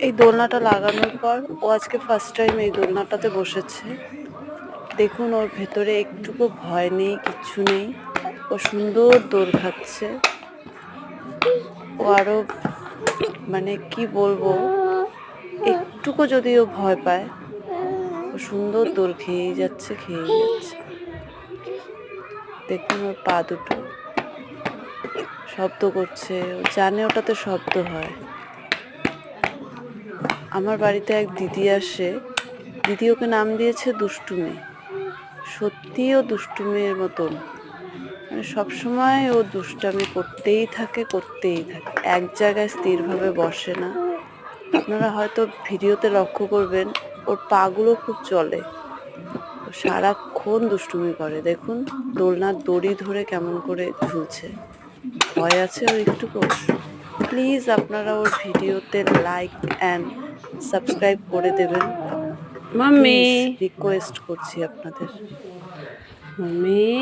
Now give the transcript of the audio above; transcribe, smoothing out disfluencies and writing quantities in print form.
এই দোলনাটা লাগানোর পর ও আজকে ফার্স্ট টাইম এই দোলনাটাতে বসেছে। দেখুন ওর ভেতরে একটুকু ভয় নেই, কিচ্ছু নেই। ও সুন্দর দোল খাচ্ছে। ও আরো মানে কি বলবো, একটুকু যদি ও ভয় পায়, ও সুন্দর দোল খেয়েই যাচ্ছে। দেখুন ওর পা দুটো শব্দ করছে, ও জানে ওটাতে শব্দ হয়। আমার বাড়িতে এক দিদি আসে, দিদি ওকে নাম দিয়েছে দুষ্টু মেয়ে। সত্যিই ও দুষ্টু মেয়ের মতন, মানে সবসময় ও দুষ্টামি করতেই থাকে। এক জায়গায় স্থিরভাবে বসে না। আপনারা হয়তো ভিডিওতে লক্ষ্য করবেন, ওর পাগুলো খুব চলে। ও সারাক্ষণ দুষ্টুমি করে। দেখুন দোলনার দড়ি ধরে কেমন করে ঝুলছে। ভয় আছে ওর একটুকু? প্লিজ আপনারা ওর ভিডিওতে লাইক অ্যান্ড সাবস্ক্রাইব করে দেবেন। মাম্মি, প্লিজ রিকোয়েস্ট করছি আপনাদের। মাম্মি,